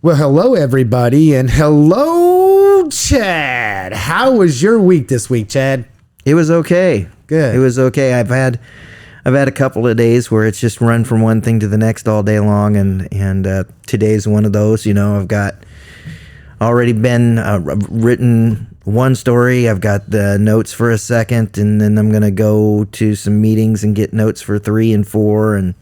Well, hello, everybody, and hello, Chad. How was your week this week, Chad? It was okay. Good. It was okay. I've had a couple of days where it's just run from one thing to the next all day long, and today's one of those. You know, I've got already been written one story. I've got the notes for a second, and then I'm gonna go to some meetings and get notes for 3 and 4 and.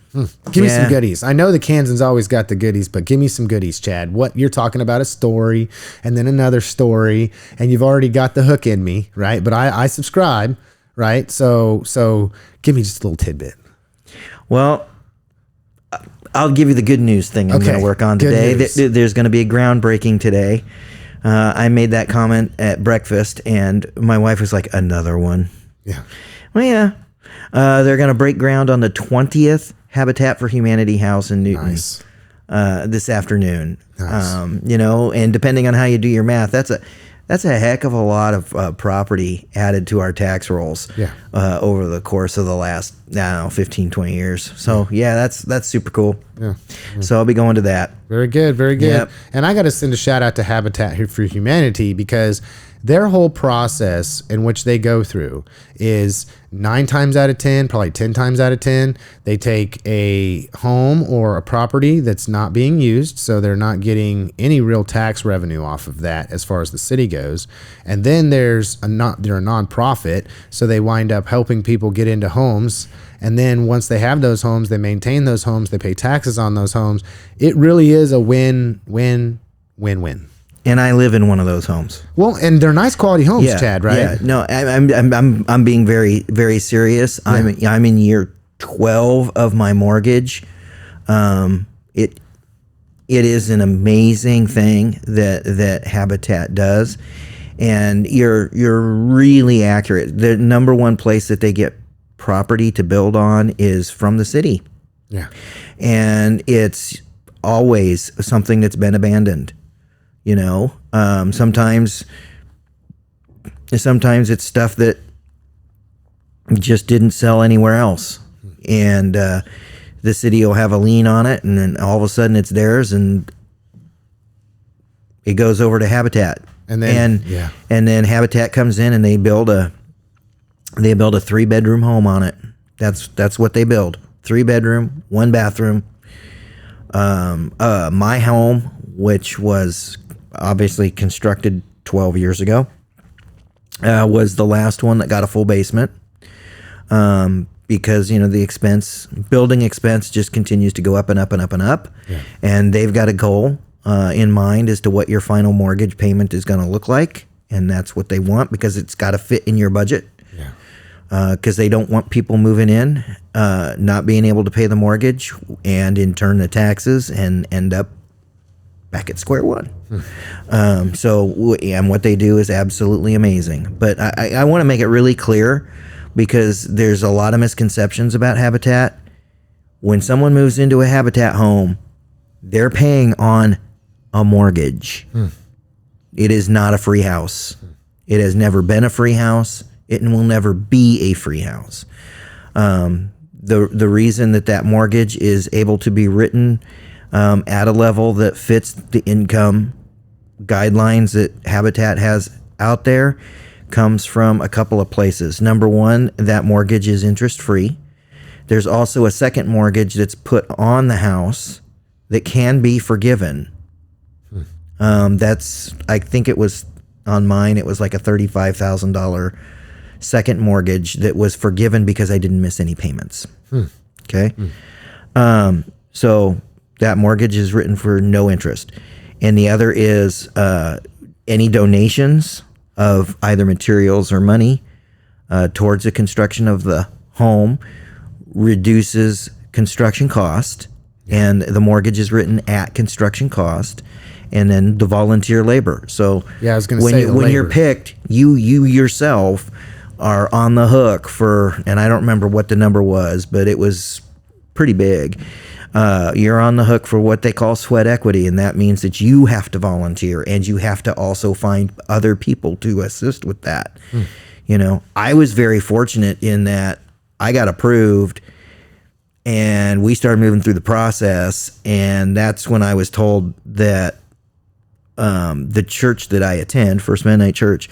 Give me some goodies. I know the Kansans always got the goodies, but give me some goodies, Chad. What you're talking about, a story and then another story, and you've already got the hook in me, right? But I subscribe, right? So give me just a little tidbit. Well, I'll give you the good news thing I'm going to work on today. There's going to be a groundbreaking today. I made that comment at breakfast, and my wife was like, another one. Yeah. Well, yeah. They're going to break ground on the 20th Habitat for Humanity house in Newton this afternoon. Nice. You know, and depending on how you do your math, that's a heck of a lot of property added to our tax rolls over the course of the last, 15, 20 years. So, that's super cool. Yeah. So I'll be going to that. Very good. Very good. Yep. And I got to send a shout out to Habitat for Humanity because their whole process in which they go through is 9 times out of 10, probably 10 times out of 10, they take a home or a property that's not being used, so they're not getting any real tax revenue off of that as far as the city goes. And then they're a nonprofit, so they wind up helping people get into homes. And then once they have those homes, they maintain those homes, they pay taxes on those homes. It really is a win-win-win-win. And I live in one of those homes. Well, and they're nice quality homes, Chad, right? Yeah. No, I'm being very, very serious. Yeah. I'm in year 12 of my mortgage. It is an amazing thing that Habitat does, and you're really accurate. The number one place that they get property to build on is from the city. Yeah. And it's always something that's been abandoned. You know, sometimes it's stuff that just didn't sell anywhere else, and the city will have a lien on it, and then all of a sudden it's theirs, and it goes over to Habitat, and then Habitat comes in and they build a 3-bedroom home on it. That's what they build: 3-bedroom, 1 bathroom. My home, which was obviously constructed 12 years ago, was the last one that got a full basement, because the building expense just continues to go up and up and up and up. And they've got a goal in mind as to what your final mortgage payment is going to look like, and that's what they want because it's got to fit in your budget, because they don't want people moving in not being able to pay the mortgage and in turn the taxes and end up back at square one. And what they do is absolutely amazing. But I want to make it really clear, because there's a lot of misconceptions about Habitat. When someone moves into a Habitat home, they're paying on a mortgage. It is not a free house. It has never been a free house. It will never be a free house. The reason that mortgage is able to be written at a level that fits the income guidelines that Habitat has out there comes from a couple of places. Number one, that mortgage is interest-free. There's also a second mortgage that's put on the house that can be forgiven. I think it was on mine, it was like a $35,000 second mortgage that was forgiven because I didn't miss any payments. Okay. So that mortgage is written for no interest. And the other is any donations of either materials or money towards the construction of the home reduces construction cost, and the mortgage is written at construction cost, and then the volunteer labor. So I was going to say, when you're picked, you yourself are on the hook for, and I don't remember what the number was, but it was pretty big. You're on the hook for what they call sweat equity, and that means that you have to volunteer, and you have to also find other people to assist with that. I was very fortunate in that I got approved, and we started moving through the process, and that's when I was told that the church that I attend, First Mennonite Church,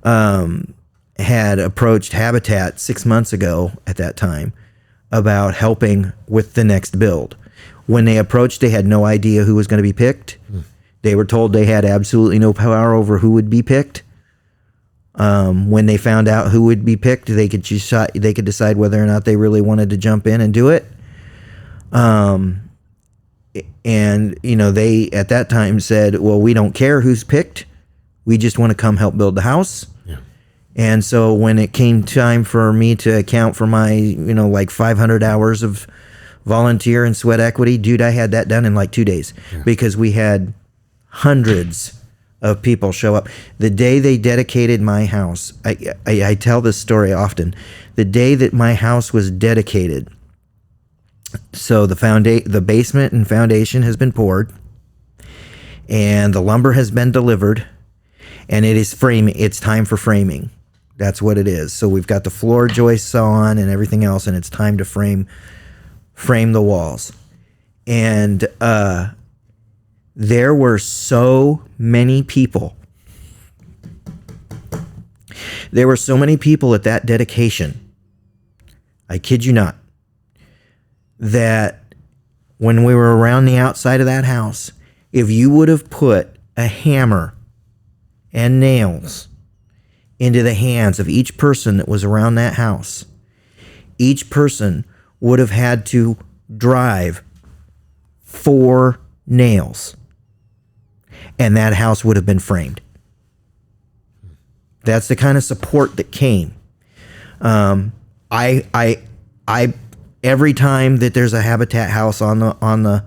had approached Habitat 6 months ago at that time about helping with the next build. When they approached, they had no idea who was going to be picked. They were told they had absolutely no power over who would be picked. When they found out who would be picked, they could decide whether or not they really wanted to jump in and do it. And they at that time said, well, we don't care who's picked. We just want to come help build the house. Yeah. And so when it came time for me to account for my, like 500 hours of volunteer and sweat equity, dude, I had that done in like 2 days because we had hundreds of people show up. The day they dedicated my house, I tell this story often. The day that my house was dedicated, so the basement and foundation has been poured, and the lumber has been delivered, and it is framing. It's time for framing. That's what it is. So we've got the floor joists on and everything else, and it's time to frame the walls. And there were so many people. There were so many people at that dedication. I kid you not. That when we were around the outside of that house, if you would have put a hammer and nails into the hands of each person that was around that house, each person would have had to drive 4 nails, and that house would have been framed. That's the kind of support that came. I every time that there's a Habitat house on the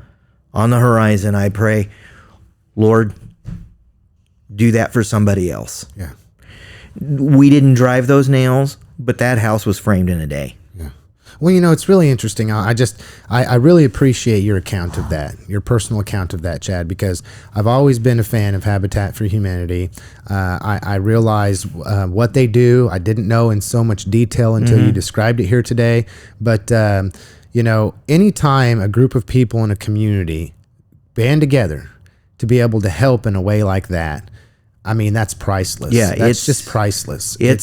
horizon, I pray, Lord, do that for somebody else. Yeah. We didn't drive those nails, but that house was framed in a day. Yeah. Well, it's really interesting. I really appreciate your account of that, your personal account of that, Chad, because I've always been a fan of Habitat for Humanity. I realize what they do. I didn't know in so much detail until you described it here today. But, anytime a group of people in a community band together to be able to help in a way like that, I mean, that's priceless. Yeah, that's just priceless. It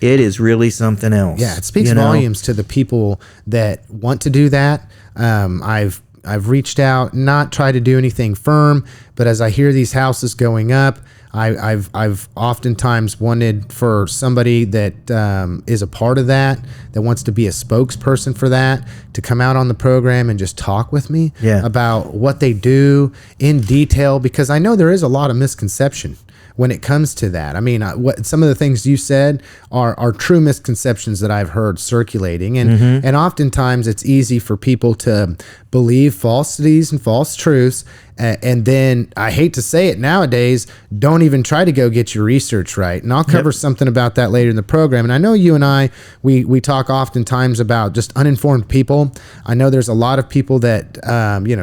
is really something else. Yeah, it speaks volumes to the people that want to do that. I've reached out, not tried to do anything firm, but as I hear these houses going up, I've oftentimes wanted for somebody that is a part of that wants to be a spokesperson for that, to come out on the program and just talk with me about what they do in detail, because I know there is a lot of misconception when it comes to that. I mean, what some of the things you said are true misconceptions that I've heard circulating, and oftentimes it's easy for people to believe falsities and false truths, and then, I hate to say it nowadays, don't even try to go get your research right. And I'll cover something about that later in the program. And I know you and I, we talk oftentimes about just uninformed people. I know there's a lot of people that,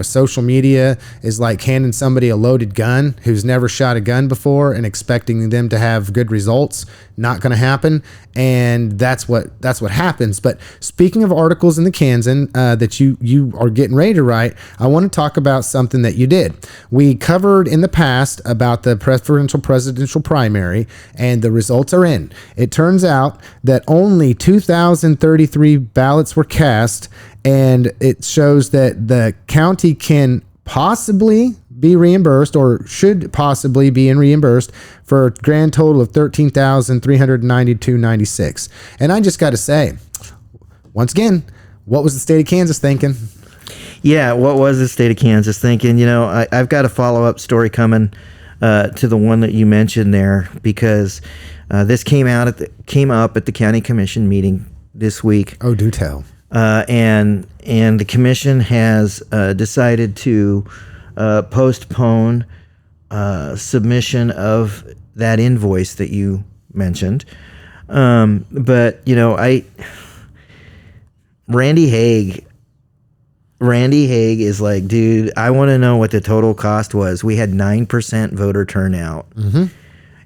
social media is like handing somebody a loaded gun who's never shot a gun before and expecting them to have good results. Not going to happen. And that's what happens. But speaking of articles in the Kansan that you are getting ready to write, I want to talk about something that you did. We covered in the past about the presidential primary, and the results are in. It turns out that only 2,033 ballots were cast, and it shows that the county can possibly be reimbursed, or should possibly be reimbursed, for a grand total of $13,392.96. And I just got to say, once again, what was the state of Kansas thinking? Yeah, what was the state of Kansas thinking? I've got a follow-up story coming to the one that you mentioned there, because this came up at the county commission meeting this week. Oh, do tell. And the commission has decided to postpone submission of that invoice that you mentioned. But Randy Haig is like, dude, I want to know what the total cost was. We had 9% voter turnout.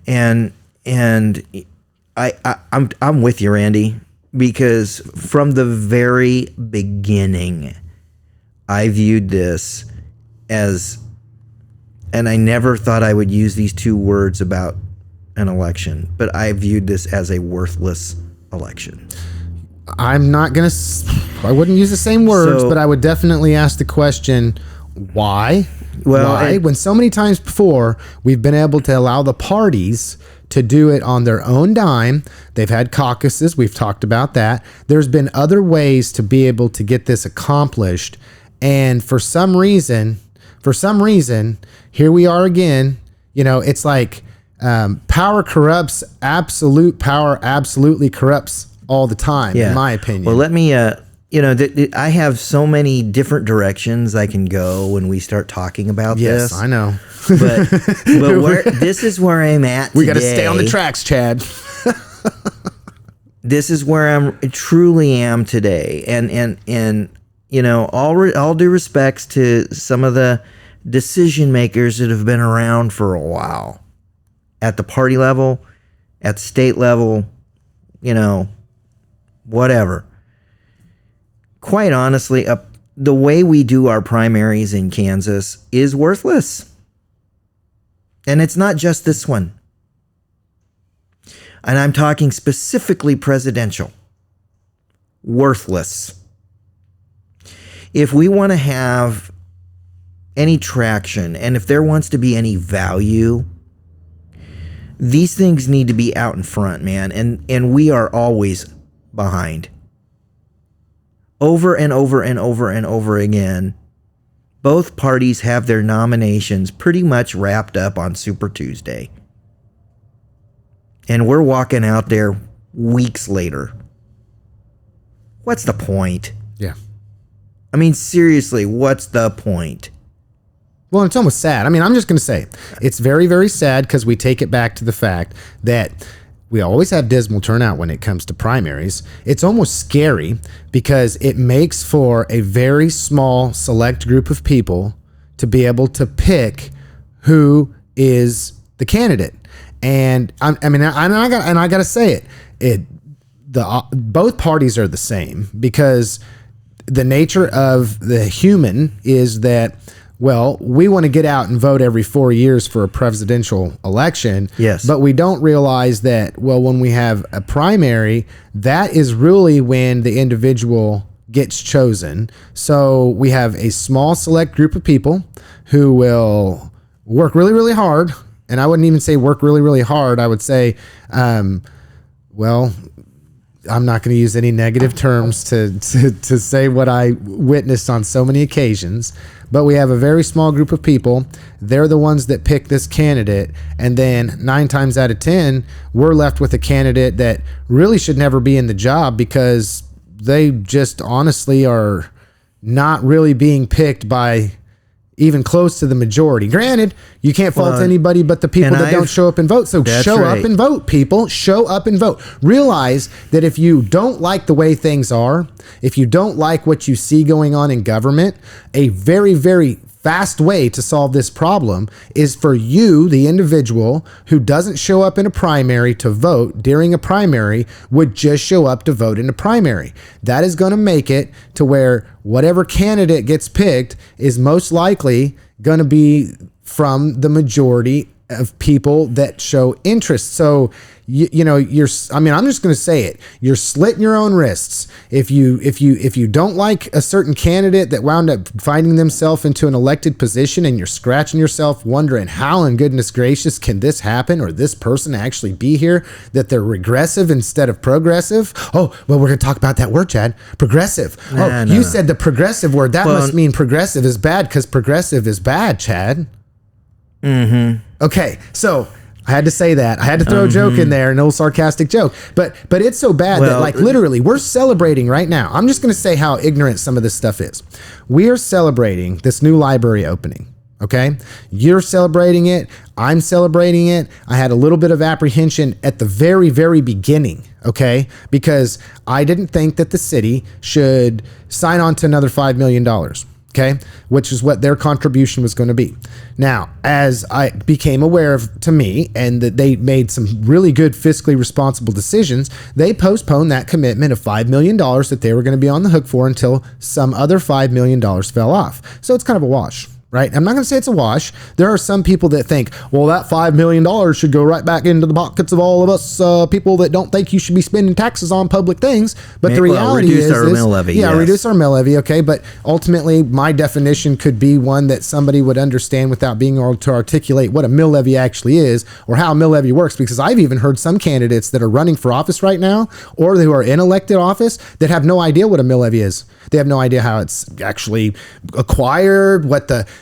And I'm with you, Randy, because from the very beginning, I viewed this as and I never thought I would use these two words about an election, but I viewed this as a worthless election. I'm not going to, I wouldn't use the same words, but I would definitely ask the question, why? Well, why? When so many times before we've been able to allow the parties to do it on their own dime. They've had caucuses. We've talked about that. There's been other ways to be able to get this accomplished. And for some reason, here we are again. You know, it's like power corrupts. Absolute power absolutely corrupts all the time, in my opinion. Well, let me, I have so many different directions I can go when we start talking about this. Yes, I know. But this is where I'm at today. We got to stay on the tracks, Chad. This is where I truly am today. And all due respects to some of the decision makers that have been around for a while at the party level, at the state level, whatever. Quite honestly, the way we do our primaries in Kansas is worthless. And it's not just this one. And I'm talking specifically presidential. Worthless. If we want to have any traction, and if there wants to be any value, these things need to be out in front, man. And we are always behind. Over and over and over and over again, both parties have their nominations pretty much wrapped up on Super Tuesday. And we're walking out there weeks later. What's the point? Yeah. I mean, seriously, what's the point? Well, it's almost sad. I mean, I'm just going to say it's very, very sad because we take it back to the fact that we always have dismal turnout when it comes to primaries. It's almost scary because it makes for a very small select group of people to be able to pick who is the candidate. And I got to say both parties are the same because the nature of the human is that, well, we want to get out and vote every 4 years for a presidential election. Yes. But we don't realize that, well, when we have a primary, that is really when the individual gets chosen. So we have a small select group of people who will work really, really hard. And I wouldn't even say work really, really hard. I would say, well, I'm not going to use any negative terms to say what I witnessed on so many occasions, but we have a very small group of people. They're the ones that pick this candidate. And then 9 times out of 10, we're left with a candidate that really should never be in the job because they just honestly are not really being picked by even close to the majority. Granted, you can't fault anybody but the people that don't show up and vote. So show up and vote, people. Show up and vote. Realize that if you don't like the way things are, if you don't like what you see going on in government, a very, very fast way to solve this problem is for you, the individual who doesn't show up in a primary to vote during a primary, would just show up to vote in a primary. That is going to make it to where whatever candidate gets picked is most likely going to be from the majority of people that show interest. So I'm just going to say it. You're slitting your own wrists. If you don't like a certain candidate that wound up finding themselves into an elected position and you're scratching yourself wondering how in goodness gracious can this happen or this person actually be here, that they're regressive instead of progressive. Oh, well, we're going to talk about that word, Chad. Progressive. You said the progressive word. That must mean progressive is bad because progressive is bad, Chad. Mm-hmm. Okay, so I had to say that. I had to throw a joke in there, an old sarcastic joke. But it's so bad that, like, literally, we're celebrating right now. I'm just going to say how ignorant some of this stuff is. We are celebrating this new library opening, okay? You're celebrating it. I'm celebrating it. I had a little bit of apprehension at the very, very beginning, okay? Because I didn't think that the city should sign on to another $5 million. Okay, which is what their contribution was going to be. Now, as I became aware of to me, and that they made some really good fiscally responsible decisions, they postponed that commitment of $5 million that they were going to be on the hook for until some other $5 million fell off. So it's kind of a wash. right? I'm not going to say it's a wash. There are some people that think, well, that $5 million should go right back into the pockets of all of us people that don't think you should be spending taxes on public things. But the reality reduce our mill levy. Yeah, yes. reduce our mill levy, okay? But ultimately, my definition could be one that somebody would understand without being able to articulate what a mill levy actually is or how a mill levy works, because I've even heard some candidates that are running for office right now or who are in elected office that have no idea what a mill levy is. They have no idea how it's actually acquired,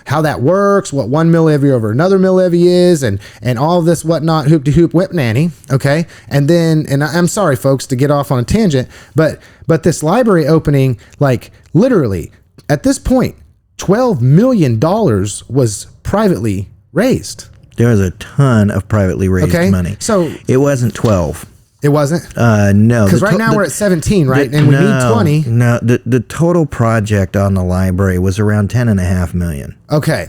how that works, what one mill levy over another mill levy is, and all of this whatnot, hoop de hoop whip nanny. Okay. And then, and I'm sorry, folks, to get off on a tangent, but this library opening, like literally at this point, $12 million was privately raised. There was a ton of privately raised money. So it wasn't 12. It wasn't? No. Because right now we're at 17, right? And we need 20. No, the total project on the library was around $10.5 million. Okay.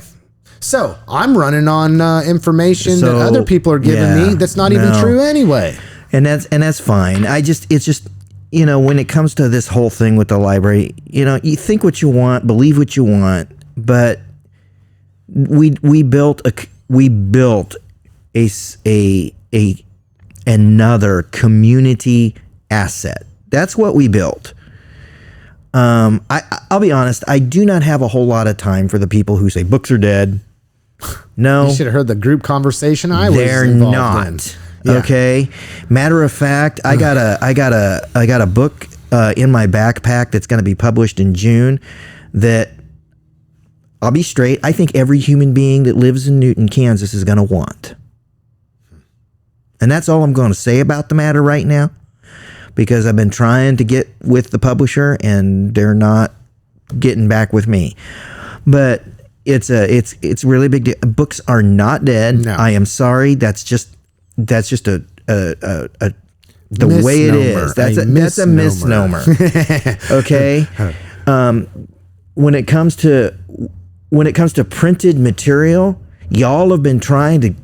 So I'm running on information that other people are giving me that's not even true anyway. And that's fine. It's just, when it comes to this whole thing with the library, you think what you want, believe what you want, but we built another community asset. That's what we built. I'll be honest, I do not have a whole lot of time for the people who say books are dead. No. You should have heard the group conversation I was involved in. Yeah. Okay. Matter of fact, I got a book in my backpack that's going to be published in June that, I'll be straight, I think every human being that lives in Newton, Kansas is going to want. And that's all I'm going to say about the matter right now, because I've been trying to get with the publisher and they're not getting back with me. But it's really big deal. Books are not dead. No. I am sorry. That's just the way it is. That's a misnomer. Okay. When it comes to printed material, y'all have been trying to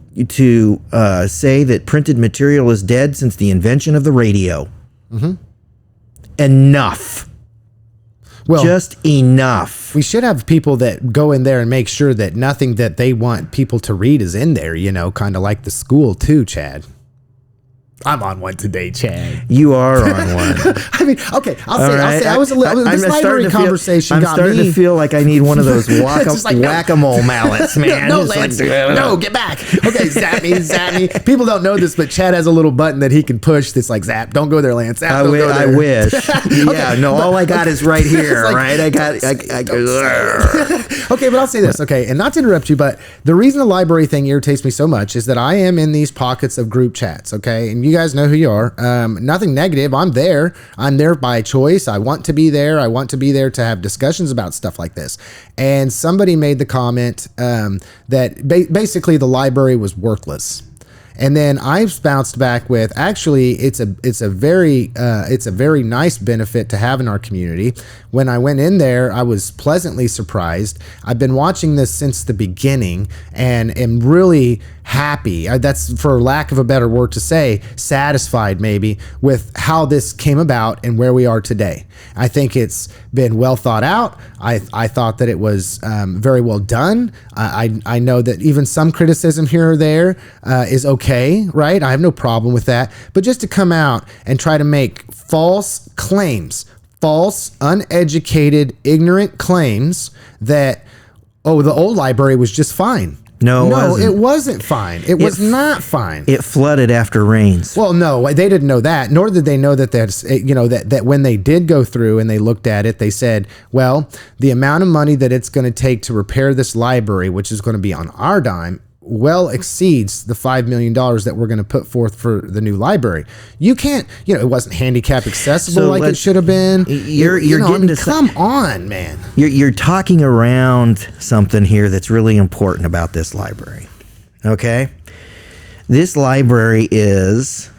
say that printed material is dead since the invention of the radio. Mm-hmm. Enough. Well, just enough. We should have people that go in there and make sure that nothing that they want people to read is in there, kind of like the school too, Chad. I'm on one today, Chad. You are on one. I mean, okay, I'll say I was a little. This library conversation got me. I'm starting to feel like I need one of those whack-a-mole mallets, man. No, Lance, no, get back. Okay, zap me. People don't know this, but Chad has a little button that he can push that's like, zap, don't go there, Lance. Zap, don't go there. I wish. Yeah, no, all I got is right here, right? I got. Okay, but I'll say this, okay, and not to interrupt you, but the reason the library thing irritates me so much is that I am in these pockets of group chats, okay, and you guys know who you are. Nothing negative. I'm there by choice. I want to be there. I want to be there to have discussions about stuff like this. And somebody made the comment that basically the library was worthless. And then I've bounced back with, actually, it's a very nice benefit to have in our community. When I went in there, I was pleasantly surprised. I've been watching this since the beginning and am really happy. That's, for lack of a better word to say, satisfied maybe with how this came about and where we are today. I think it's been well thought out. I thought that it was very well done. I know that even some criticism here or there is okay, right? I have no problem with that. But just to come out and try to make false claims, false, uneducated, ignorant claims that, oh, the old library was just fine. No, it wasn't fine. It was not fine. It flooded after rains. Well, no, they didn't know that, nor did they know that that when they did go through and they looked at it, they said, well, the amount of money that it's going to take to repair this library, which is going to be on our dime, well exceeds the $5 million that we're going to put forth for the new library. You can't, it wasn't handicap accessible like it should have been. You're getting to come on, man. You're talking around something here that's really important about this library. Okay? This library is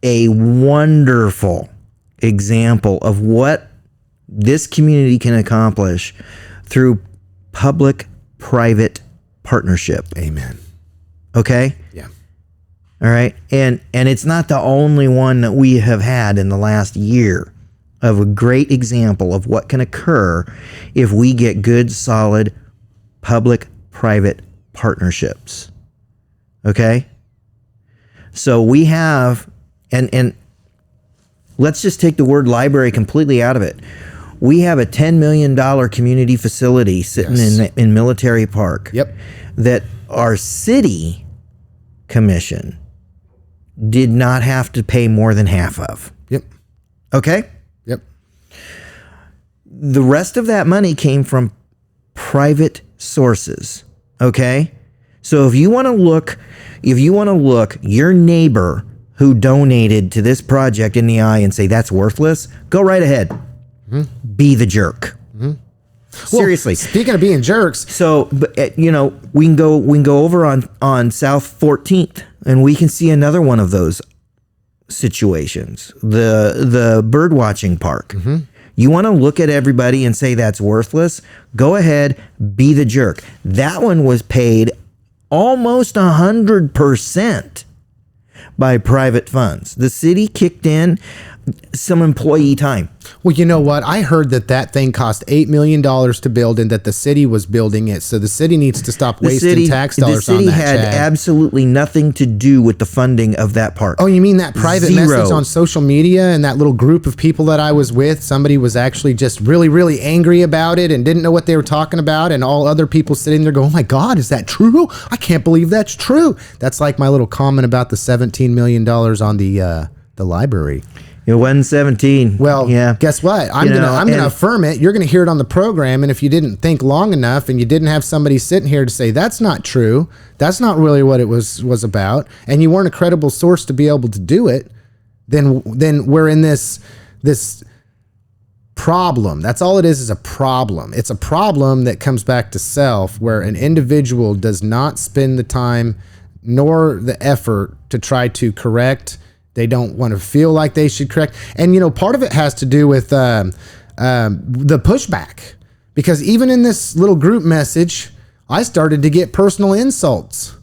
a wonderful example of what this community can accomplish through public-private partnership. Amen. Okay? Yeah. All right. And it's not the only one that we have had in the last year of a great example of what can occur if we get good, solid public-private partnerships. Okay? So we have, and let's just take the word library completely out of it. We have a $10 million community facility sitting in Military Park. Yep. That our city commission did not have to pay more than half of. Yep. Okay? Yep. The rest of that money came from private sources. Okay? So if you want to look your neighbor who donated to this project in the eye and say that's worthless, go right ahead. Mm-hmm. Be the jerk. Mm-hmm. Seriously. Well, speaking of being jerks, so we can go over on South 14th and we can see another one of those situations. The bird watching park. Mm-hmm. You want to look at everybody and say that's worthless? Go ahead, be the jerk. That one was paid almost 100% by private funds. The city kicked in some employee time. Well, you know what? I heard that thing cost $8 million to build and that the city was building it. So the city needs to stop wasting tax dollars on that. The city had absolutely nothing to do with the funding of that park. Oh, you mean that private message on social media and that little group of people that I was with? Somebody was actually just really, really angry about it and didn't know what they were talking about. And all other people sitting there going, oh my God, is that true? I can't believe that's true. That's like my little comment about the $17 million on the library. It wasn't 17. Well, yeah. Guess what? I'm gonna affirm it. You're gonna hear it on the program, and if you didn't think long enough, and you didn't have somebody sitting here to say that's not true, that's not really what it was about, and you weren't a credible source to be able to do it, then we're in this problem. That's all it is a problem. It's a problem that comes back to self, where an individual does not spend the time nor the effort to try to correct. They don't want to feel like they should correct. And, part of it has to do with the pushback. Because even in this little group message, I started to get personal insults.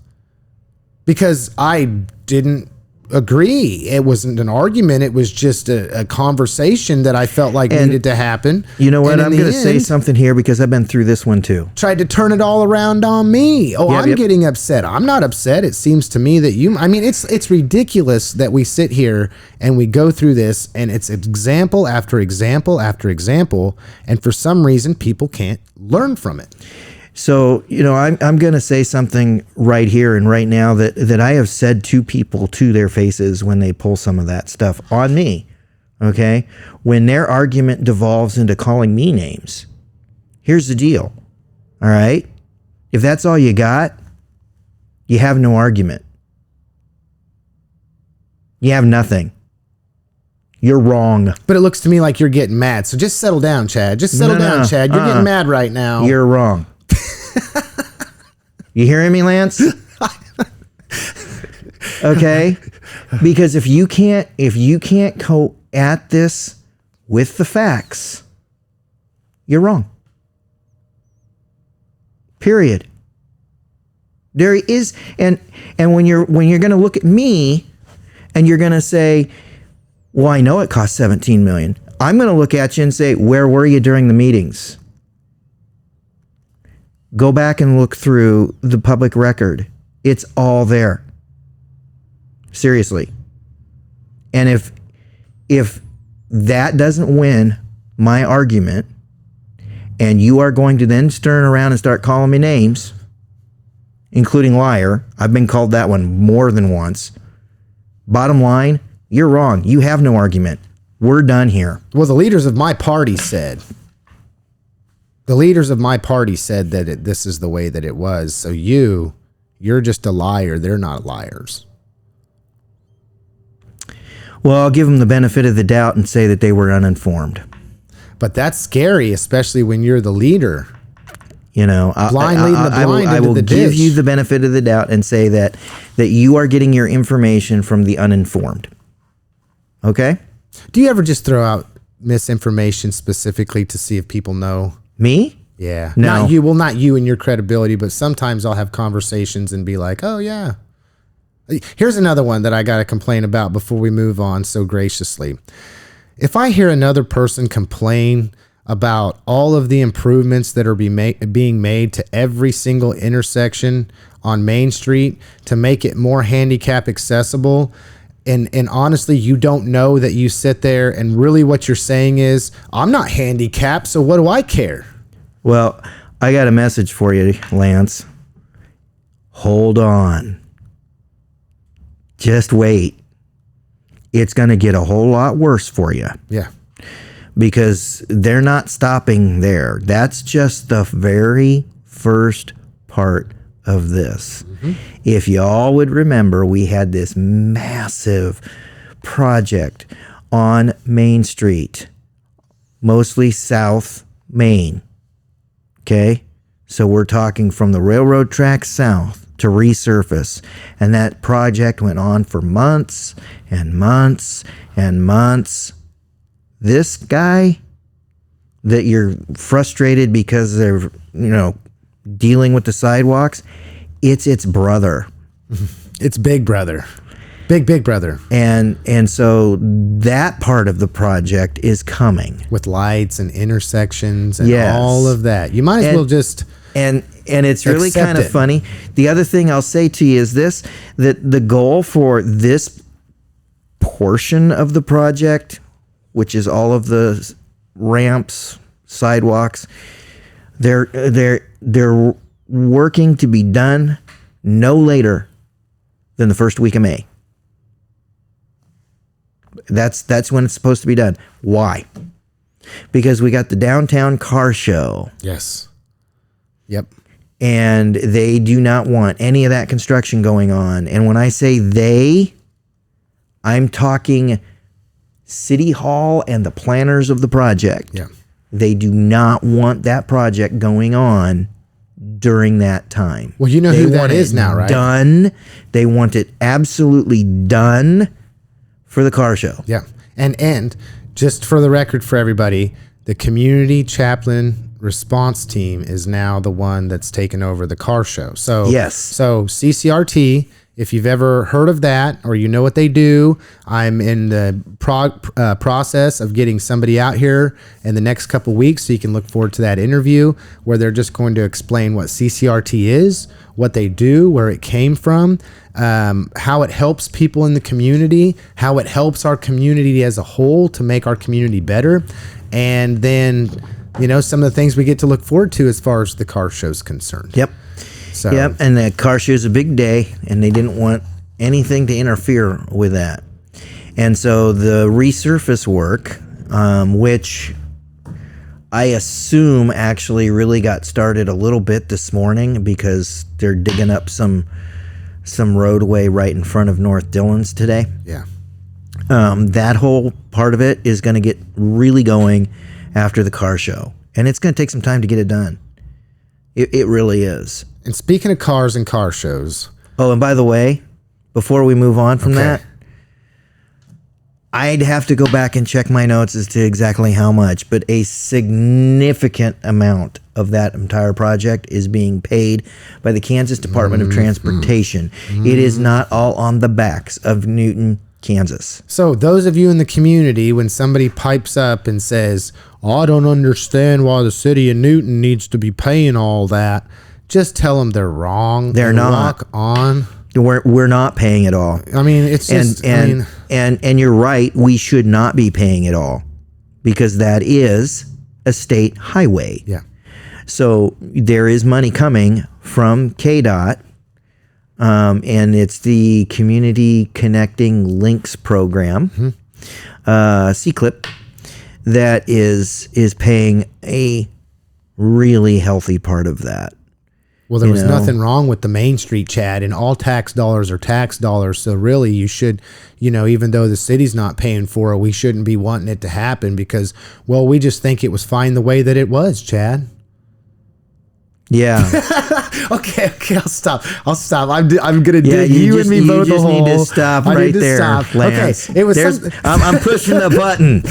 Because I didn't agree. It wasn't an argument. It was just a conversation that I felt like needed to happen. You know what? I'm going to say something here because I've been through this one too. Tried to turn it all around on me. Oh, I'm getting upset. I'm not upset. It seems to me that it's ridiculous that we sit here and we go through this and it's example after example after example. And for some reason, people can't learn from it. So, I'm going to say something right here and right now that I have said to people to their faces when they pull some of that stuff on me, okay? When their argument devolves into calling me names, here's the deal, all right? If that's all you got, you have no argument. You have nothing. You're wrong. But it looks to me like you're getting mad. So just settle down, Chad. Just settle down, Chad. You're getting mad right now. You're wrong. You hearing me, Lance? Okay? Because if you can't go at this with the facts, you're wrong. Period. There is, and when you're going to look at me and you're going to say, well, I know it cost $17 million. I'm going to look at you and say, where were you during the meetings? Go back and look through the public record. It's all there. Seriously. And if that doesn't win my argument, and you are going to then turn around and start calling me names, including liar, I've been called that one more than once. Bottom line, you're wrong. You have no argument. We're done here. Well, the leaders of my party said that this is the way that it was. So you're just a liar. They're not liars. Well, I'll give them the benefit of the doubt and say that they were uninformed. But that's scary, especially when you're the leader. I will give you the benefit of the doubt and say that you are getting your information from the uninformed. Okay? Do you ever just throw out misinformation specifically to see if people know? Me? Yeah. No. Not you. Well, not you and your credibility, but sometimes I'll have conversations and be like, oh, yeah. Here's another one that I got to complain about before we move on so graciously. If I hear another person complain about all of the improvements that are being made to every single intersection on Main Street to make it more handicap accessible. And honestly, you don't know that you sit there and really what you're saying is, I'm not handicapped, so what do I care? Well, I got a message for you, Lance. Hold on. Just wait. It's going to get a whole lot worse for you. Yeah. Because they're not stopping there. That's just the very first part of this. Mm-hmm. If y'all would remember, we had this massive project on Main Street, mostly South Main. Okay? So we're talking from the railroad track south to resurface. And that project went on for months and months and months. This guy that you're frustrated because they're, dealing with the sidewalks, it's its brother. It's big brother. Big brother. And so that part of the project is coming. With lights and intersections and Yes. all of that. You might as well just... And it's really accept kind of it. funny. The other thing I'll say to you is this, that the goal for this portion of the project, which is all of the ramps, sidewalks, they're working to be done no later than the first week of May. That's when it's supposed to be done. Why? Because we got the downtown car show. Yes. Yep. And they do not want any of that construction going on. And when I say they, I'm talking City Hall and the planners of the project. Yeah. They do not want that project going on during that time. Well, you know They who that want is it now, right? Done. They want it absolutely done for the car show. Yeah. And just for the record for everybody, the community chaplain response team is now the one that's taken over the car show. So Yes. So CCRT, if you've ever heard of that or you know what they do, I'm in the process of getting somebody out here in the next couple weeks, so you can look forward to that interview where they're just going to explain what CCRT is, what they do, where it came from, how it helps people in the community, how it helps our community as a whole to make our community better, and then some of the things we get to look forward to as far as the car show's concerned. Yep. So, Yep, and the car show's a big day, and they didn't want anything to interfere with that. And so the resurface work, which I assume actually really got started a little bit this morning because they're digging up some roadway right in front of North Dillon's today. yeah. That whole part of it is going to get really going after the car show. And it's going to take some time to get it done. It really is. And speaking of cars and car shows. Oh, and by the way, before we move on from that, I'd have to go back and check my notes as to exactly how much, but a significant amount of that entire project is being paid by the Kansas Department of Transportation. It is not all on the backs of Newton, Kansas. So those of you in the community, when somebody pipes up and says, I don't understand why the city of Newton needs to be paying all that, just tell them they're wrong. They're and not. Walk on. We're not paying it all. I mean, it's just, and you're right, we should not be paying it all because that is a state highway. Yeah. So there is money coming from KDOT, and it's the Community Connecting Links program, CCLIP, that is paying a really healthy part of that. Well, there was nothing wrong with the Main Street, Chad, and all tax dollars are tax dollars. So really you should, even though the city's not paying for it, we shouldn't be wanting it to happen because, well, we just think it was fine the way that it was, Chad. Yeah. Okay, I'll stop. I'm gonna dig you and me both a hole. You just need to stop right there, Lance. Okay, it was. I'm pushing the button.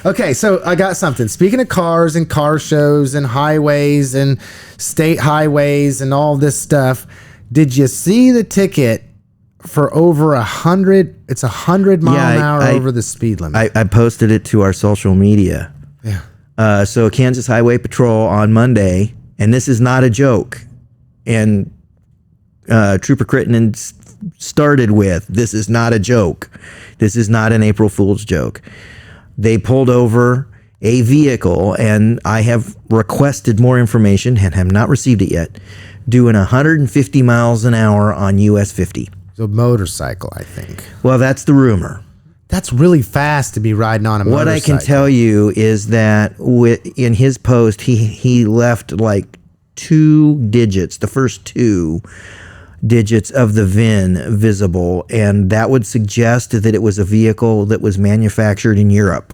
Okay, so I got something. Speaking of cars and car shows and highways and state highways and all this stuff, did you see the ticket for over 100? It's 100 mile an hour over the speed limit. I posted it to our social media. Yeah. So Kansas Highway Patrol on Monday, and this is not a joke, and Trooper Crittenden started with, this is not a joke. This is not an April Fool's joke. They pulled over a vehicle, and I have requested more information and have not received it yet, doing 150 miles an hour on US 50. So motorcycle, I think. Well, that's the rumor. That's really fast to be riding on a motorcycle. What I can tell you is that in his post, he left like 2 digits, the first 2 digits of the VIN visible, and that would suggest that it was a vehicle that was manufactured in Europe.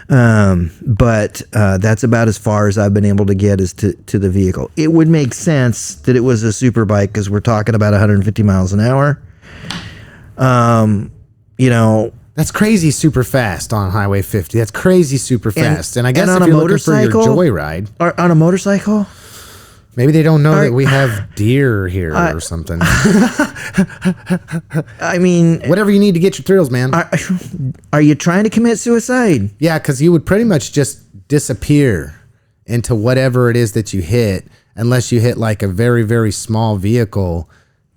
But that's about as far as I've been able to get as to the vehicle. It would make sense that it was a super bike because we're talking about 150 miles an hour. That's crazy super fast on Highway 50. That's crazy super fast. And I guess on if a you're looking for your joyride, or on a motorcycle, maybe they don't know that we have deer here or something. I mean, whatever you need to get your thrills, man. Are you trying to commit suicide? Yeah, because you would pretty much just disappear into whatever it is that you hit, unless you hit like a very, very small vehicle.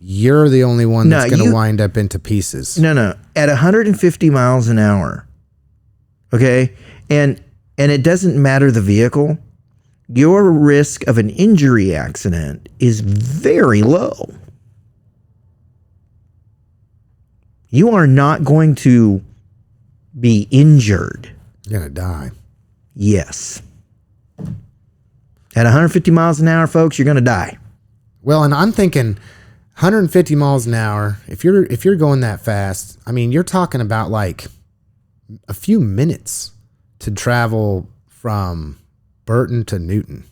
You're the only one that's going to wind up into pieces. No. At 150 miles an hour, okay? And it doesn't matter the vehicle. Your risk of an injury accident is very low. You are not going to be injured. You're going to die. Yes. At 150 miles an hour, folks, you're going to die. Well, and I'm thinking 150 miles an hour, if you're going that fast, I mean, you're talking about like a few minutes to travel from Burton to Newton.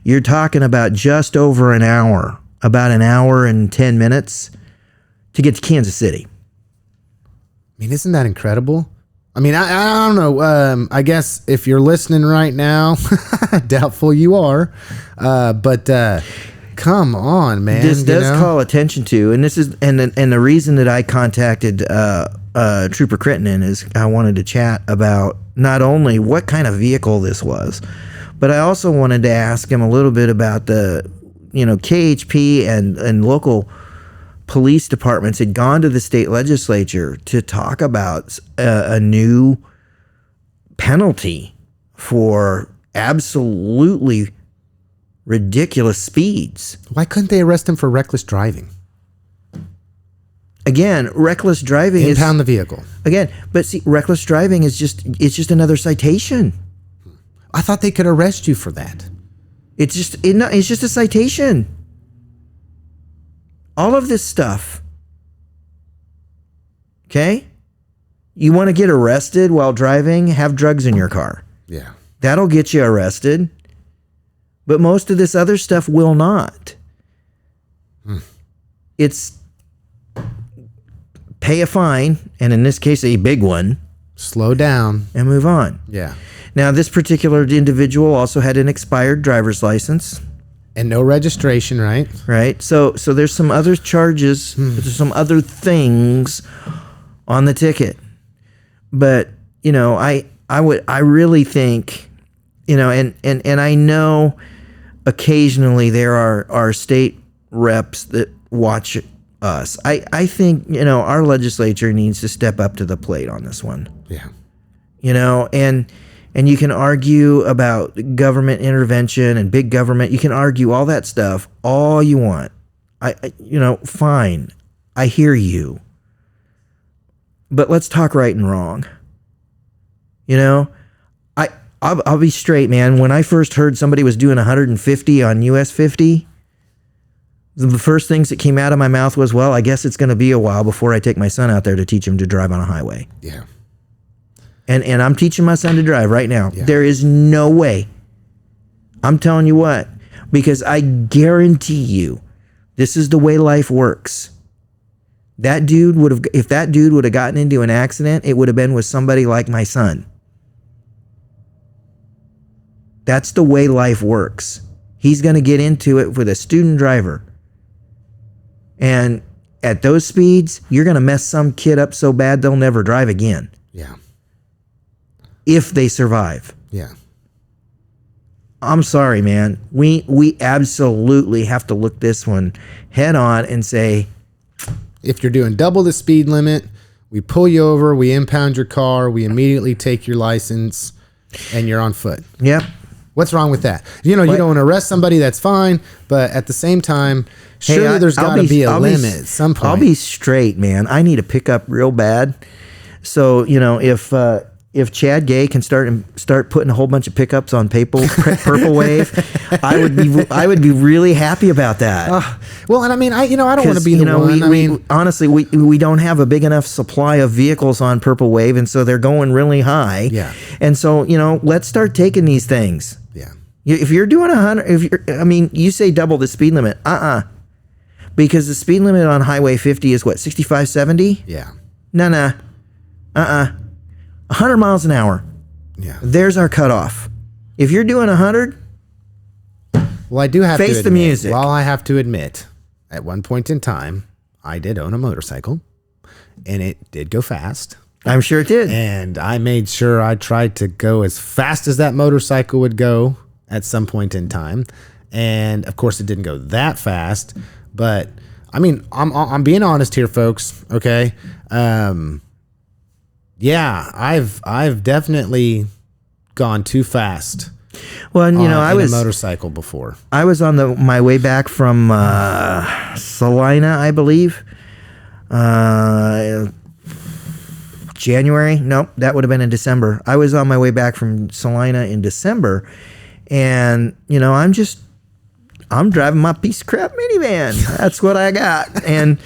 You're talking about just over an hour, about an hour and 10 minutes to get to Kansas City. I mean, isn't that incredible? I mean, I don't know. I guess if you're listening right now, doubtful you are, but come on, man. This does call attention to, and this is, and the reason that I contacted Trooper Crittenden is I wanted to chat about not only what kind of vehicle this was, but I also wanted to ask him a little bit about the, KHP and local police departments had gone to the state legislature to talk about a new penalty for absolutely ridiculous speeds. Why couldn't they arrest him for reckless driving? Again, reckless driving is impound the vehicle. Again, but see, reckless driving is just another citation. I thought they could arrest you for that. It's just a citation. All of this stuff. Okay? You want to get arrested while driving? Have drugs in your car. Yeah. That'll get you arrested. But most of this other stuff will not. It's pay a fine, and in this case, a big one. Slow down. And move on. Yeah. Now, this particular individual also had an expired driver's license. And no registration, right? Right. So there's some other charges. There's some other things on the ticket. But, I really think, and I know occasionally there are state reps that watch us. I think, our legislature needs to step up to the plate on this one. Yeah. And you can argue about government intervention and big government. You can argue all that stuff all you want. Fine. I hear you. But let's talk right and wrong. I'll be straight, man. When I first heard somebody was doing 150 on US 50, the first things that came out of my mouth was, well, I guess it's going to be a while before I take my son out there to teach him to drive on a highway. Yeah. And I'm teaching my son to drive right now. Yeah. There is no way. I'm telling you what, because I guarantee you, this is the way life works. If that dude would have gotten into an accident, it would have been with somebody like my son. That's the way life works. He's going to get into it with a student driver. And at those speeds, you're going to mess some kid up so bad they'll never drive again. Yeah. If they survive. Yeah. I'm sorry, man. We absolutely have to look this one head on and say, if you're doing double the speed limit, we pull you over, we impound your car, we immediately take your license, and you're on foot. yep. What's wrong with that? You know, you don't want to arrest somebody, that's fine, but at the same time, surely there's got to be a limit at some point. I'll be straight, man. I need a pickup real bad. So, you know, if Chad Gay can start putting a whole bunch of pickups on Purple Wave, I would be really happy about that. Well, and I mean, I don't want to be the one. Honestly, we don't have a big enough supply of vehicles on Purple Wave, and so they're going really high. Yeah. And so, you know, let's start taking these things. Yeah. If you're doing 100, you say double the speed limit. Because the speed limit on Highway 50 is what, 65, 70? Yeah. No. 100 miles an hour. Yeah. There's our cutoff. If you're doing 100, well, I do have to face admit, the music. Well, I have to admit, at one point in time, I did own a motorcycle, and it did go fast. I'm sure it did. And I made sure I tried to go as fast as that motorcycle would go at some point in time. And of course, it didn't go that fast. But I mean, I'm being honest here, folks. Okay. Yeah, I've definitely gone too fast. Well, you know, I was a motorcycle before. I was on my way back from Salina, I believe. January? Nope, that would have been in December. I was on my way back from Salina in December, and you know, I'm driving my piece of crap minivan. That's what I got, and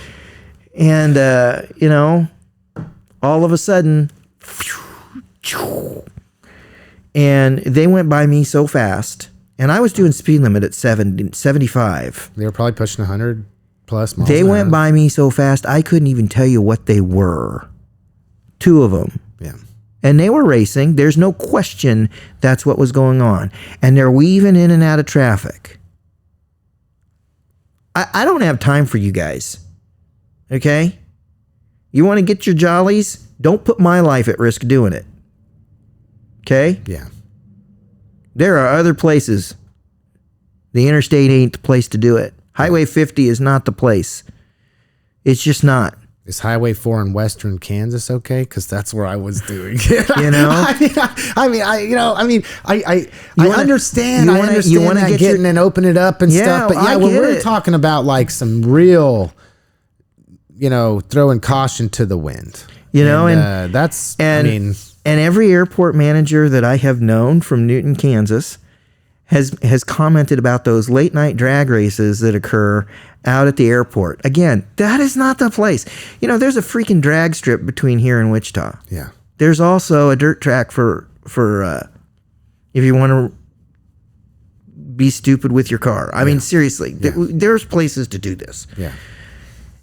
you know, all of a sudden, and they went by me so fast, and I was doing speed limit at 75. They were probably pushing 100 plus miles. They went by me so fast, I couldn't even tell you what they were. 2 of them. Yeah. And they were racing. There's no question that's what was going on. And they're weaving in and out of traffic. I don't have time for you guys. Okay? You want to get your jollies? Don't put my life at risk doing it. Okay? Yeah. There are other places. The interstate ain't the place to do it. Highway 50 is not the place. It's just not. Is Highway 4 in western Kansas okay? Because that's where I was doing it. You know? I understand. I understand that getting and open it up and stuff. But yeah, when we're talking about like some real, you know, throwing caution to the wind. You know, and that's, and every airport manager that I have known from Newton, Kansas, has commented about those late night drag races that occur out at the airport. Again, that is not the place. You know, there's a freaking drag strip between here and Wichita. Yeah. There's also a dirt track for if you want to be stupid with your car. I mean, seriously, there's places to do this. Yeah.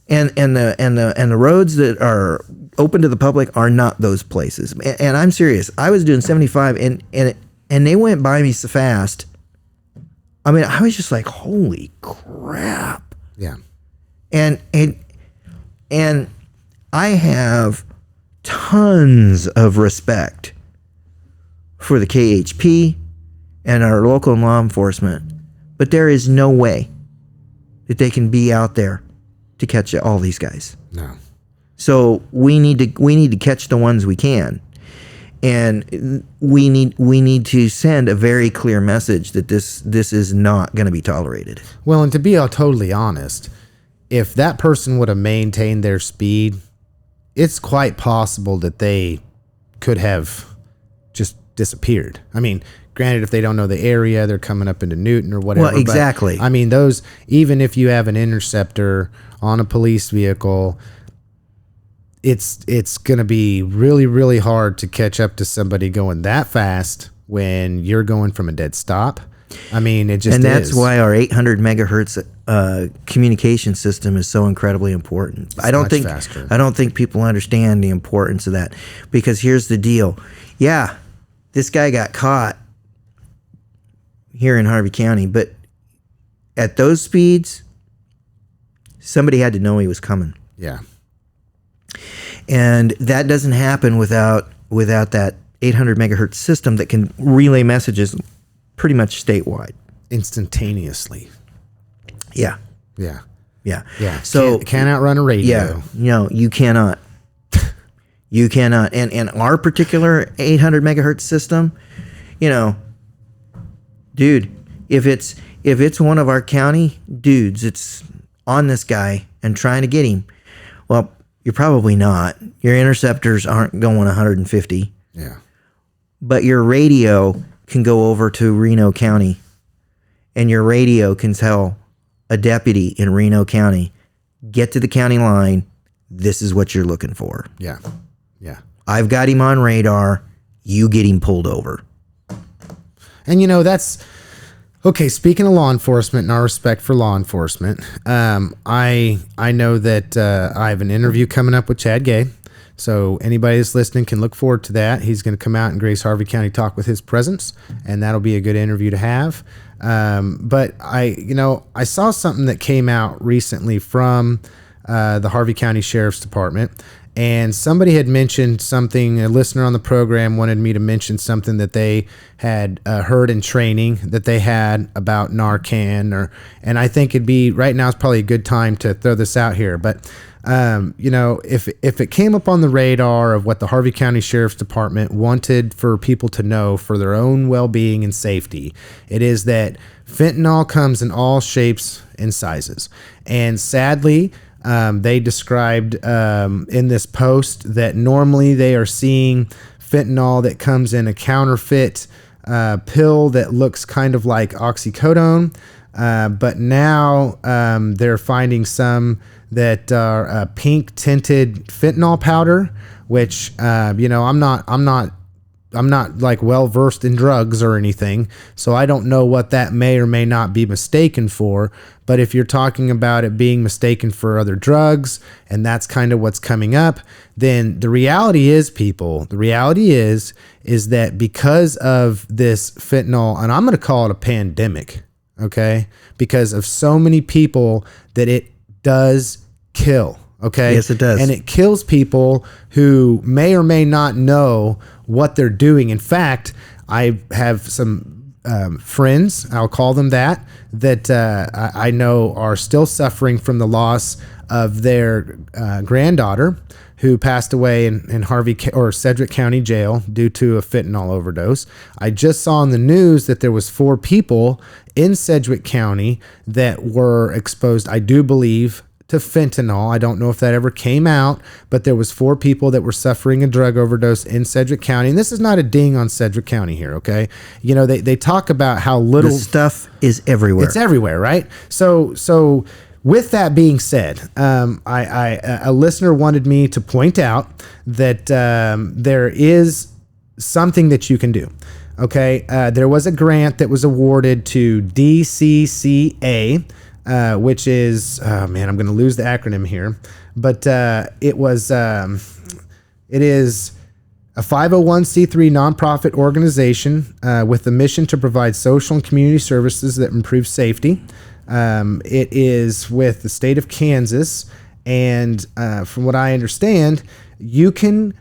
And the roads that are open to the public are not those places. And I'm serious. I was doing 75 and they went by me so fast. I mean, I was just like, holy crap. Yeah. And I have tons of respect for the KHP and our local law enforcement, but there is no way that they can be out there to catch all these guys. No. So we need to catch the ones we can. And we need to send a very clear message that this is not going to be tolerated. Well, and to be totally honest, if that person would have maintained their speed, it's quite possible that they could have just disappeared. I mean, granted, if they don't know the area, they're coming up into Newton or whatever. Well, exactly. But, I mean, those, even if you have an interceptor on a police vehicle, it's going to be really, really hard to catch up to somebody going that fast when you're going from a dead stop. I mean, it just and that's why our 800 megahertz communication system is so incredibly important. I don't think people understand the importance of that, because here's the deal. Yeah, this guy got caught here in Harvey County, but at those speeds, somebody had to know he was coming. Yeah. And that doesn't happen without that 800 megahertz system that can relay messages pretty much statewide. Instantaneously. Yeah. Yeah. Yeah. Yeah. So can't outrun a radio. Yeah. You cannot. You cannot. And our particular 800 megahertz system, dude, if it's one of our county dudes, it's on this guy and trying to get him. Well, you're probably not. Your interceptors aren't going 150. Yeah. But your radio can go over to Reno County, and your radio can tell a deputy in Reno County, get to the county line. This is what you're looking for. Yeah. Yeah. I've got him on radar. You get him pulled over. And that's okay. Speaking of law enforcement and our respect for law enforcement, I know that I have an interview coming up with Chad Gay. So anybody that's listening can look forward to that. He's going to come out in Grace Harvey County Talk with his presence, and that'll be a good interview to have. But I saw something that came out recently from the Harvey County Sheriff's Department, and somebody had mentioned something. A listener on the program wanted me to mention something that they had heard in training that they had about Narcan, and I think it'd be right now is probably a good time to throw this out here, but. If it came up on the radar of what the Harvey County Sheriff's Department wanted for people to know for their own well-being and safety, it is that fentanyl comes in all shapes and sizes. And sadly, they described in this post that normally they are seeing fentanyl that comes in a counterfeit pill that looks kind of like oxycodone. But now they're finding some that are pink tinted fentanyl powder, which I'm not like well versed in drugs or anything, so I don't know what that may or may not be mistaken for. But if you're talking about it being mistaken for other drugs, and that's kind of what's coming up, then the reality is, people, is that because of this fentanyl, and I'm going to call it a pandemic, okay, because of so many people that it does kill. Okay. Yes, it does. And it kills people who may or may not know what they're doing. In fact, I have some friends, I'll call them that I know are still suffering from the loss of their granddaughter who passed away in Harvey or Sedgwick County Jail due to a fentanyl overdose. I just saw in the news that there was 4 people in Sedgwick County that were exposed, I do believe, to fentanyl. I don't know if that ever came out, but there was 4 people that were suffering a drug overdose in Sedgwick County. And this is not a ding on Sedgwick County here, okay? They talk about how little... This stuff is everywhere. It's everywhere, right? So with that being said, a listener wanted me to point out that there is something that you can do. Okay, there was a grant that was awarded to DCCA, which is, I'm going to lose the acronym here, but it is a 501c3 nonprofit organization with the mission to provide social and community services that improve safety. It is with the state of Kansas, and from what I understand, you can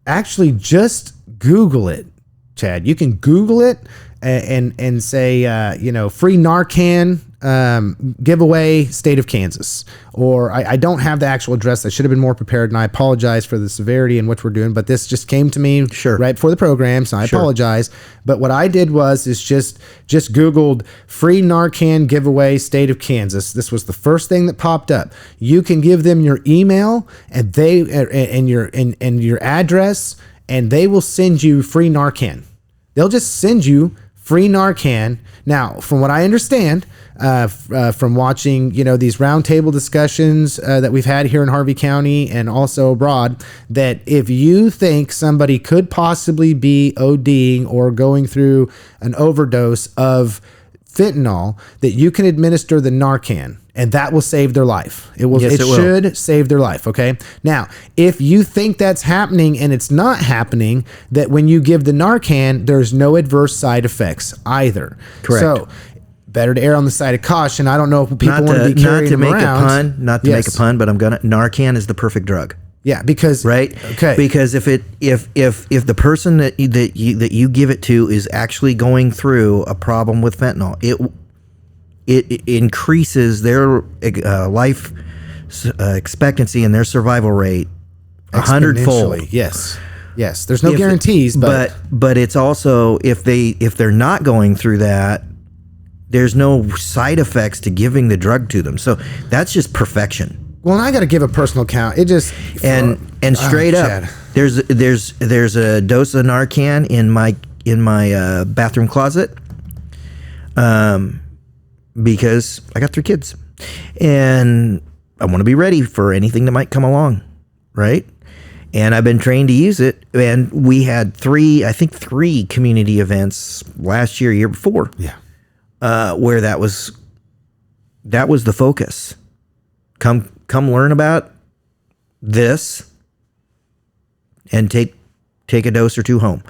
actually just Google it, Chad. You can Google it and say, free Narcan giveaway, state of Kansas. Or I don't have the actual address. I should have been more prepared, and I apologize for the severity in which we're doing, but this just came to me right before the program, so I apologize. But what I did was just Googled free Narcan giveaway, state of Kansas. This was the first thing that popped up. You can give them your email and your address, and they will send you free Narcan. They'll just send you free Narcan. Now, from what I understand, from watching, these roundtable discussions that we've had here in Harvey County and also abroad, that if you think somebody could possibly be ODing or going through an overdose of fentanyl, that you can administer the Narcan, and that will save their life. It should save their life. Okay. Now, if you think that's happening and it's not happening, that when you give the Narcan, there's no adverse side effects either. Correct. So better to err on the side of caution. I don't know if people want to be carrying them around. Not to make a pun, but Narcan is the perfect drug. Yeah, because right? Okay. Because if the person that you give it to is actually going through a problem with fentanyl, it increases their life expectancy and their survival rate 100-fold. exponentially. Yes. There's no guarantees, but it's also if they're not going through that, there's no side effects to giving the drug to them. So that's just perfection. well, and I got to give a personal account. It just And straight up, Chad. there's a dose of Narcan in my bathroom closet, because I got 3 kids, and I want to be ready for anything that might come along, right? And I've been trained to use it. And we had 3 community events last year before, where that was the focus. Come learn about this and take a dose or 2 home.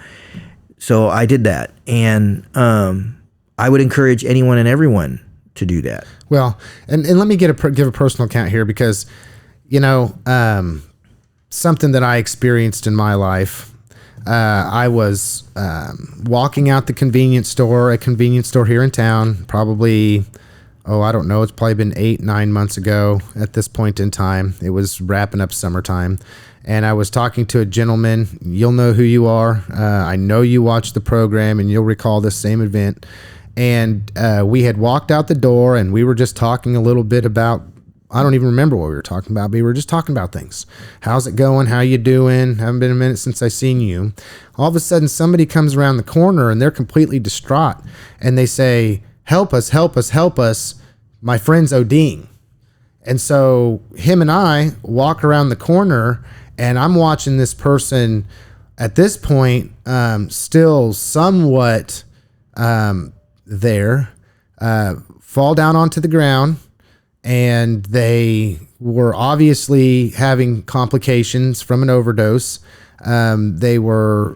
So I did that, and I would encourage anyone and everyone to do that. Well, and let me give a personal account here because, something that I experienced in my life. I was walking out a convenience store here in town, probably, I don't know, it's probably been 8-9 months ago at this point in time. It was wrapping up summertime. And I was talking to a gentleman. You'll know who you are. I know you watched the program, and you'll recall this same event. And we had walked out the door, and we were just talking a little bit about, I don't even remember what we were talking about, but we were just talking about things. How's it going? How you doing? Haven't been a minute since I seen you. All of a sudden, somebody comes around the corner, and they're completely distraught. And they say, help us, help us, help us. My friend's ODing. And so him and I walk around the corner, and I'm watching this person at this point, still somewhat there, fall down onto the ground, and they were obviously having complications from an overdose. They were,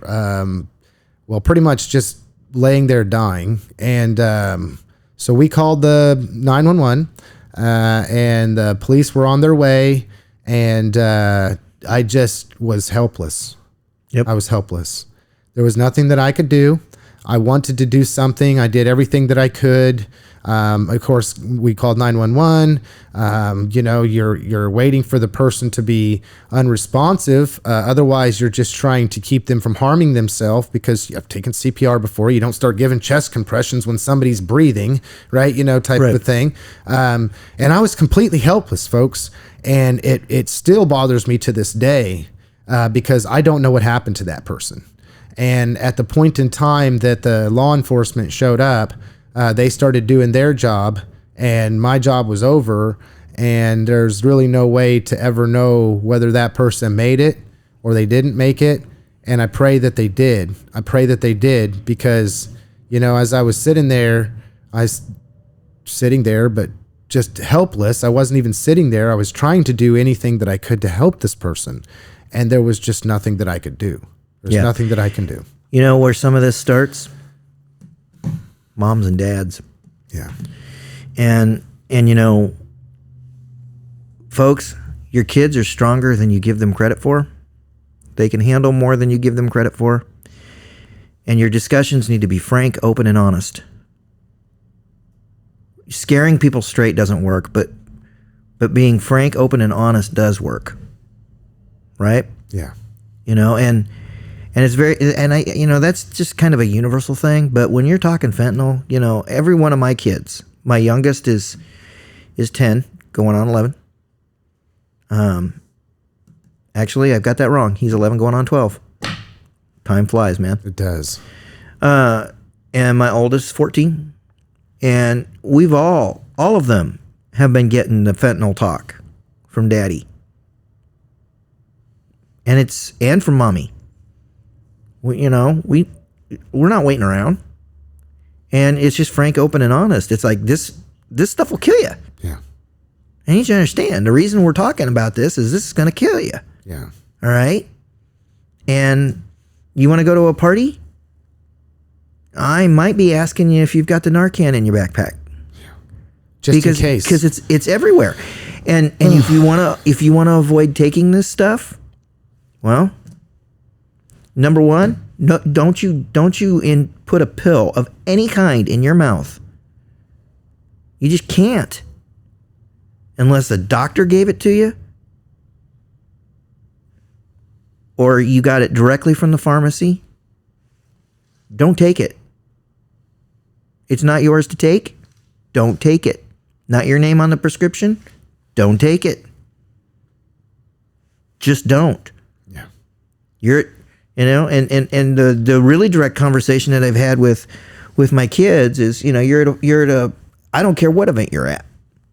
pretty much just laying there dying. And so we called the 911, and the police were on their way, and I just was helpless. Yep. I was helpless. There was nothing that I could do. I wanted to do something. I did everything that I could. Of course, we called 911. You're waiting for the person to be unresponsive. Otherwise, you're just trying to keep them from harming themselves, because I've taken CPR before. You don't start giving chest compressions when somebody's breathing, right? Type Right. of thing. And I was completely helpless, folks. And it still bothers me to this day, because I don't know what happened to that person. And at the point in time that the law enforcement showed up, they started doing their job, and my job was over. And there's really no way to ever know whether that person made it or they didn't make it. And I pray that they did. I pray that they did, because, as I was sitting there, but just helpless. I wasn't even sitting there. I was trying to do anything that I could to help this person. And there was just nothing that I could do. There's nothing that I can do. You know where some of this starts? Moms and dads. Yeah. And folks, your kids are stronger than you give them credit for. They can handle more than you give them credit for. And your discussions need to be frank, open, and honest. Scaring people straight doesn't work, but being frank, open, and honest does work. Right? Yeah. And it's very, and that's just kind of a universal thing. But when you're talking fentanyl, every one of my kids, my youngest is 10, going on 11. Actually, I've got that wrong. He's 11, going on 12. Time flies, man. It does. And my oldest is 14. And we've all of them have been getting the fentanyl talk from daddy. And from mommy. We're not waiting around. And it's just frank, open, and honest. It's like, this stuff will kill you. Yeah. I need you to understand, the reason we're talking about this is going to kill you. Yeah. All right? And you want to go to a party? I might be asking you if you've got the Narcan in your backpack. Just in case. Because it's everywhere. And if you want to avoid taking this stuff, Well, number one, no, don't you put a pill of any kind in your mouth. You just can't. Unless the doctor gave it to you, or you got it directly from the pharmacy. Don't take it. It's not yours to take. Don't take it. Not your name on the prescription. Don't take it. Just don't. Yeah. And the really direct conversation that I've had with my kids is, you're at a I don't care what event you're at.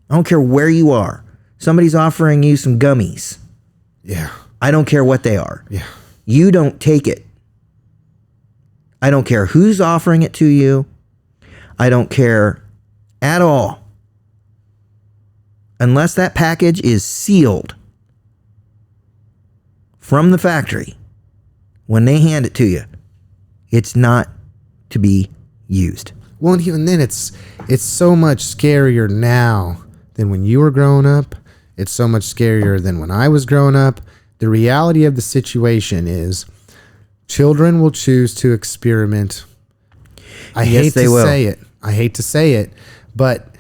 I don't care where you are. Somebody's offering you some gummies. Yeah. I don't care what they are. Yeah. You don't take it. I don't care who's offering it to you. I don't care at all. Unless that package is sealed from the factory, when they hand it to you, it's not to be used. Well, and even then, it's so much scarier now than when you were growing up. It's so much scarier than when I was growing up. The reality of the situation is children will choose to experiment. I hate to say it, but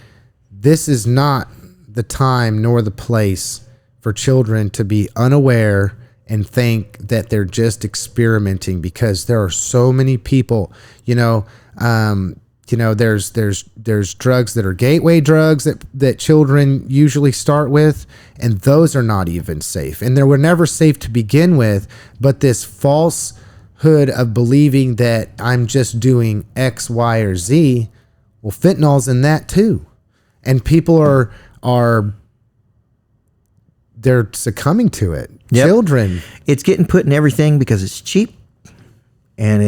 this is not the time nor the place for children to be unaware and think that they're just experimenting, because there are so many people, there's drugs that are gateway drugs that children usually start with, and those are not even safe. And they were never safe to begin with, but this falsehood of believing that I'm just doing X, Y, or Z, well, fentanyl's in that too. And people they're succumbing to it. Yep. Children. It's getting put in everything because it's cheap, and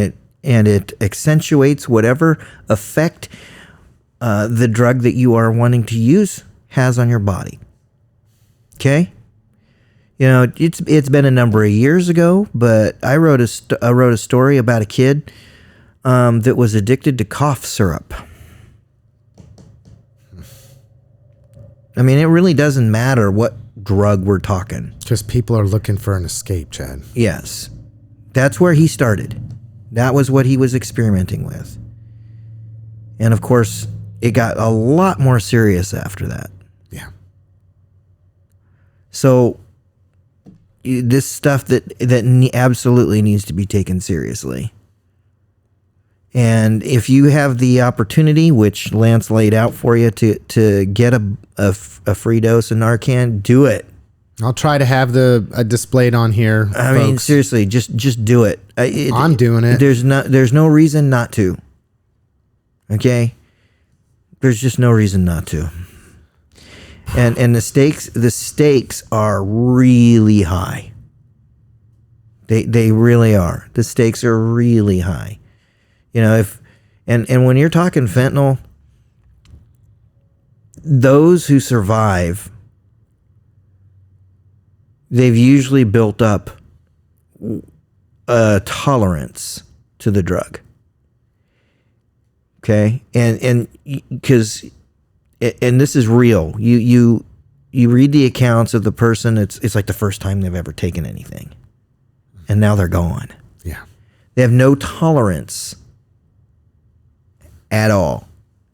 it accentuates whatever effect the drug that you are wanting to use has on your body. Okay? It's been a number of years ago, but I wrote a story about a kid that was addicted to cough syrup. I mean, it really doesn't matter what drug we're talking. Because people are looking for an escape, Chad. Yes. That's where he started. That was what he was experimenting with. And of course, it got a lot more serious after that. Yeah. So this stuff that absolutely needs to be taken seriously. And if you have the opportunity, which Lance laid out for you, to get a free dose of Narcan, do it. I'll try to have displayed on here. I mean, seriously, just do it. I'm doing it. There's no reason not to. Okay? There's just no reason not to. And the stakes are really high. They really are. The stakes are really high. And when you're talking fentanyl, those who survive, they've usually built up a tolerance to the drug. Okay? And because this is real. You read the accounts of the person, it's like the first time they've ever taken anything. And now they're gone. Yeah. They have no tolerance at all.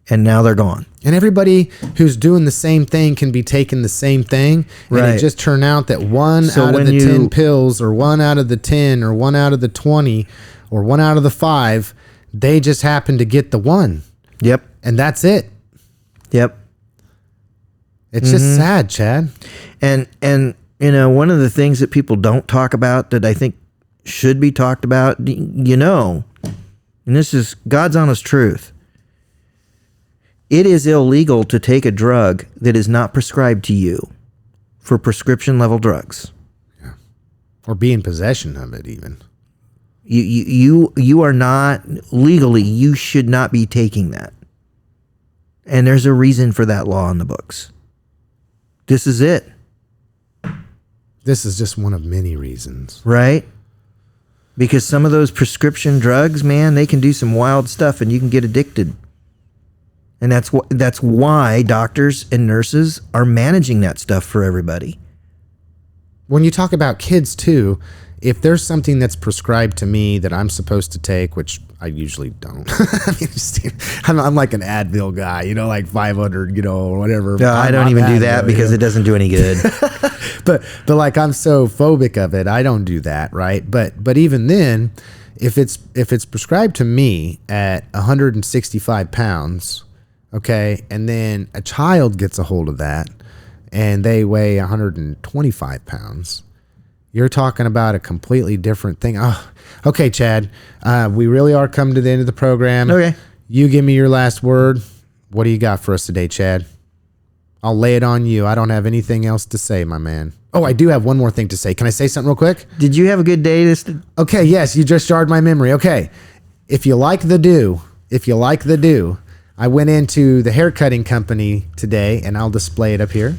And now they're gone. And everybody who's doing the same thing can be taking the same thing. Right. And it just turned out that one out of the 10 pills, or one out of the 10, or one out of the 20, or one out of the 5, they just happen to get the one. Yep. And that's it. Yep. It's just sad, Chad. And one of the things that people don't talk about that I think should be talked about, and this is God's honest truth. It is illegal to take a drug that is not prescribed to you for prescription level drugs. Yeah. Or be in possession of it even. You are not legally, you should not be taking that. And there's a reason for that law in the books. This is it. This is just one of many reasons. Right? Because some of those prescription drugs, man, they can do some wild stuff and you can get addicted. And that's why doctors and nurses are managing that stuff for everybody. When you talk about kids too, if there's something that's prescribed to me that I'm supposed to take, which I usually don't. I mean, I'm like an Advil guy, like 500, or whatever. No, I don't even do that because it doesn't do any good. but like I'm so phobic of it, I don't do that, right? But even then, if it's prescribed to me at 165 pounds, okay, and then a child gets a hold of that and they weigh 125 pounds, you're talking about a completely different thing. Oh, okay, Chad, we really are coming to the end of the program. Okay. You give me your last word. What do you got for us today, Chad? I'll lay it on you. I don't have anything else to say, my man. Oh, I do have one more thing to say. Can I say something real quick? Did you have a good day Okay, yes, you just jarred my memory. Okay, if you like the do, I went into the haircutting company today, and I'll display it up here.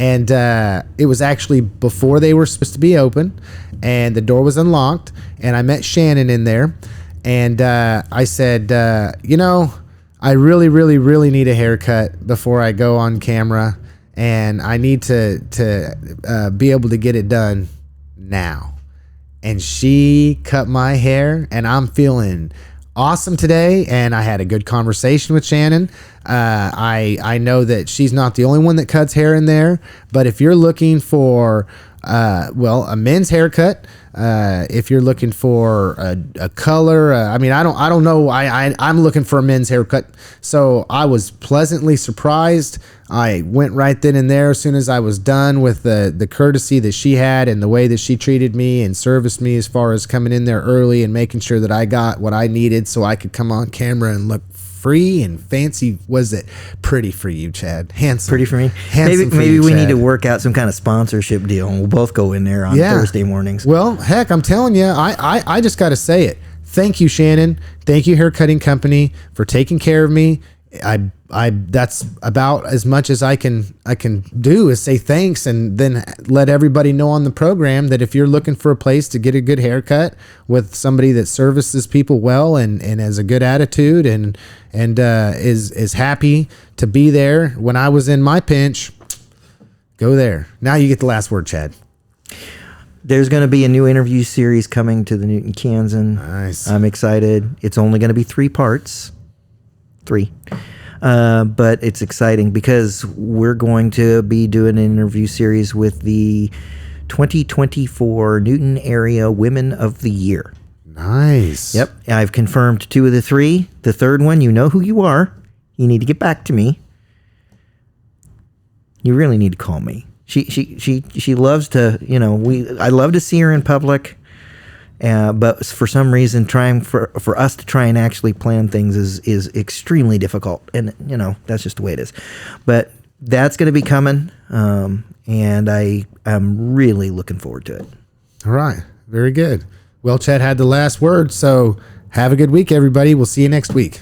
And it was actually before they were supposed to be open, and the door was unlocked, and I met Shannon in there, and I said, I really, really, really need a haircut before I go on camera, and I need to be able to get it done now. And she cut my hair, and I'm feeling awesome today, and I had a good conversation with Shannon. I know that she's not the only one that cuts hair in there, but if you're looking for a men's haircut, if you're looking for a color, I don't know. I'm looking for a men's haircut. So I was pleasantly surprised. I went right then and there as soon as I was done with the courtesy that she had and the way that she treated me and serviced me as far as coming in there early and making sure that I got what I needed so I could come on camera and look free and fancy. Was it pretty for you, Chad? Handsome. Pretty for me. Handsome maybe we need to work out some kind of sponsorship deal, and we'll both go in there on Thursday mornings. Well, heck, I'm telling you, I just got to say it. Thank you, Shannon. Thank you, haircutting company, for taking care of me. I that's about as much as I can do is say thanks, and then let everybody know on the program that if you're looking for a place to get a good haircut with somebody that services people well and has a good attitude and is happy to be there when I was in my pinch, go there. Now you get the last word, Chad. There's going to be a new interview series coming to the Newton Kansan. Nice. I'm excited. It's only going to be 3 parts. 3. But it's exciting because we're going to be doing an interview series with the 2024 Newton Area Women of the Year. Nice. Yep. I've confirmed 2 of the 3. The third one, you know who you are. You need to get back to me. You really need to call me. She loves to, I love to see her in public. But for some reason, trying for us to try and actually plan things is extremely difficult, and that's just the way it is. But that's going to be coming, and I'm really looking forward to it. All right, very good. Well, Chad had the last word, so have a good week, everybody. We'll see you next week.